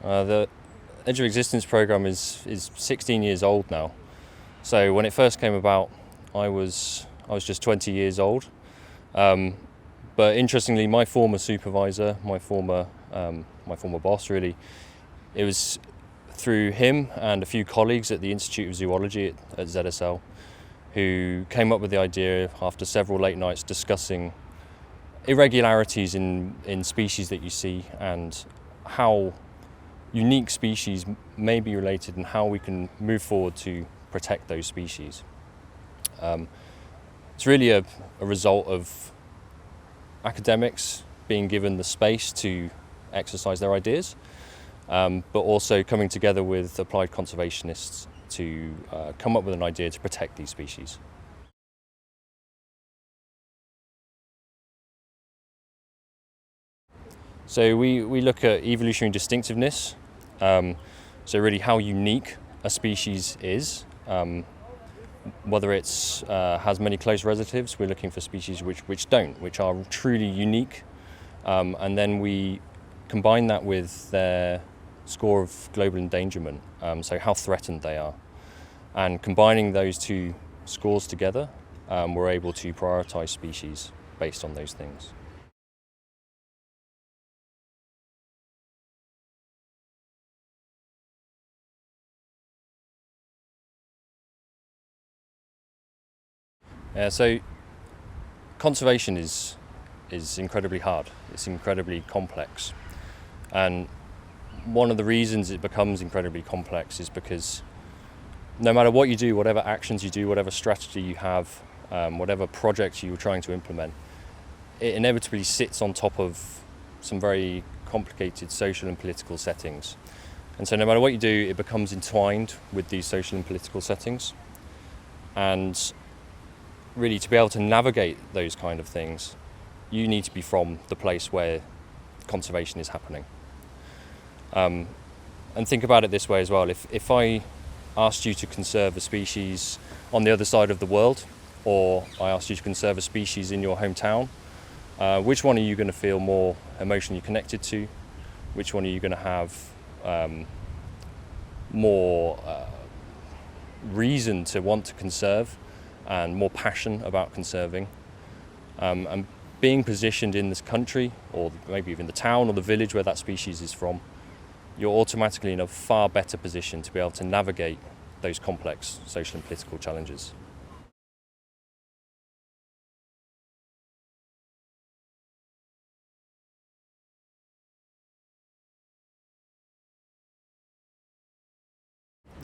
The Edge of Existence program is 16 years old now. So when it first came about, I was just 20 years old. But interestingly, my former supervisor, my former boss, really, it was through him and a few colleagues at the Institute of Zoology at ZSL who came up with the idea after several late nights discussing irregularities in species that you see and how unique species may be related and how we can move forward to protect those species. It's really a result of academics being given the space to exercise their ideas, but also coming together with applied conservationists to come up with an idea to protect these species. So we look at evolutionary distinctiveness, so really how unique a species is. Whether it's has many close relatives, we're looking for species which don't, which are truly unique, and then we combine that with their score of global endangerment, so how threatened they are. And combining those two scores together, we're able to prioritise species based on those things. So conservation is incredibly hard. It's incredibly complex, and one of the reasons it becomes incredibly complex is because no matter what you do, whatever actions you do, whatever strategy you have, whatever project you're trying to implement, it inevitably sits on top of some very complicated social and political settings. And so no matter what you do, it becomes entwined with these social and political settings. And really, to be able to navigate those kind of things, you need to be from the place where conservation is happening. And think about it this way as well. If I asked you to conserve a species on the other side of the world, or I asked you to conserve a species in your hometown, which one are you going to feel more emotionally connected to? Which one are you going to have more reason to want to conserve and more passion about conserving? And being positioned in this country, or maybe even the town or the village where that species is from, you're automatically in a far better position to be able to navigate those complex social and political challenges.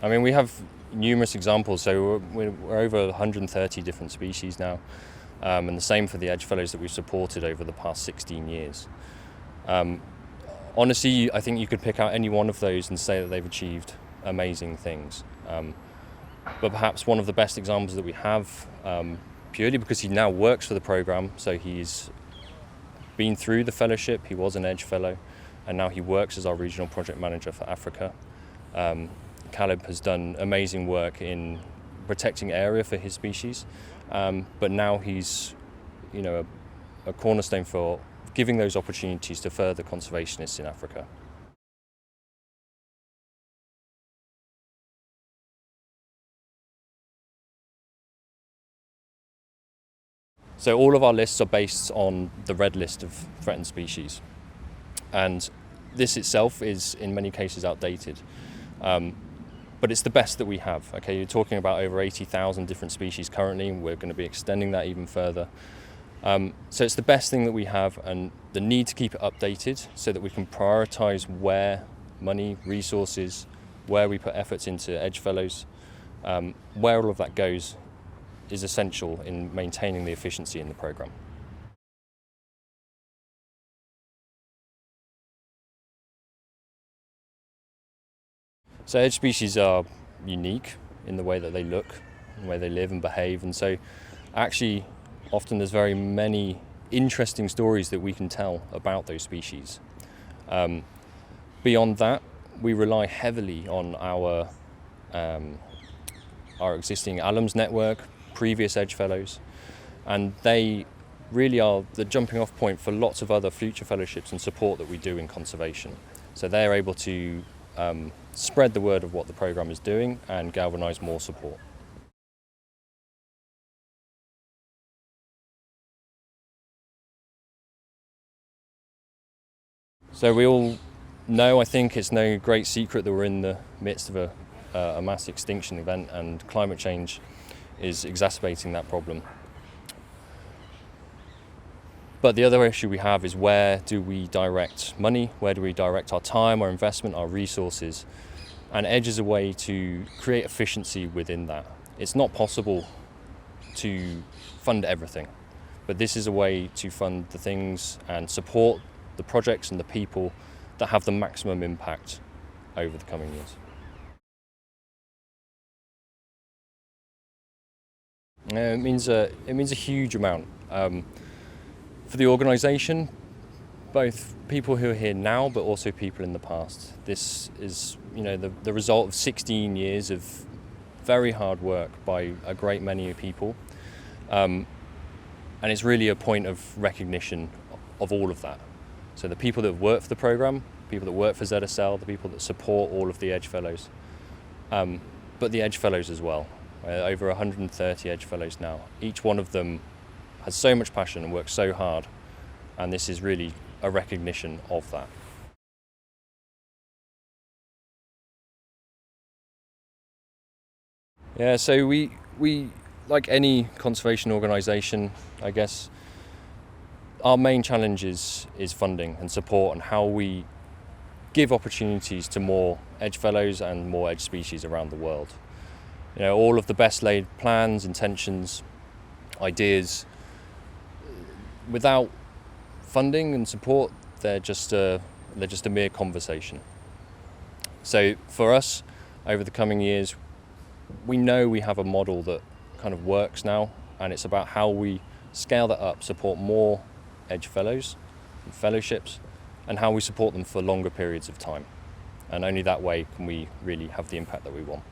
I mean, we have numerous examples, so we're over 130 different species now, and the same for the Edge Fellows that we've supported over the past 16 years. Honestly, I think you could pick out any one of those and say that they've achieved amazing things. But perhaps one of the best examples that we have, purely because he now works for the programme, so he's been through the fellowship, he was an Edge Fellow, and now he works as our regional project manager for Africa. Caleb has done amazing work in protecting area for his species, but now he's, a cornerstone for giving those opportunities to further conservationists in Africa. So all of our lists are based on the red list of threatened species, and this itself is in many cases outdated. But it's the best that we have. Okay, you're talking about over 80,000 different species currently, and we're going to be extending that even further. So it's the best thing that we have, and the need to keep it updated so that we can prioritise where money, resources, where we put efforts into Edge Fellows, where all of that goes is essential in maintaining the efficiency in the programme. So edge species are unique in the way that they look, the way they live and behave, and so actually often there's very many interesting stories that we can tell about those species. Beyond that, we rely heavily on our existing alums network, previous Edge Fellows, and they really are the jumping off point for lots of other future fellowships and support that we do in conservation. So they're able to spread the word of what the programme is doing and galvanise more support. So we all know, I think it's no great secret that we're in the midst of a mass extinction event, and climate change is exacerbating that problem. But the other issue we have is, where do we direct money? Where do we direct our time, our investment, our resources? And EDGE is a way to create efficiency within that. It's not possible to fund everything, but this is a way to fund the things and support the projects and the people that have the maximum impact over the coming years. It means a huge amount for the organisation, both people who are here now, but also people in the past. This is, the result of 16 years of very hard work by a great many people, and it's really a point of recognition of all of that. So the people that work for the programme, people that work for ZSL, the people that support all of the EDGE Fellows, but the EDGE Fellows as well. Over 130 EDGE Fellows now. Each one of them has so much passion and works so hard, and this is really a recognition of that. Yeah, so we like any conservation organisation, I guess, our main challenge is funding and support, and how we give opportunities to more EDGE Fellows and more EDGE species around the world. All of the best laid plans, intentions, ideas, without funding and support, they're just a mere conversation. So for us, over the coming years, we know we have a model that kind of works now, and it's about how we scale that up, support more EDGE Fellows and fellowships, and how we support them for longer periods of time. And only that way can we really have the impact that we want.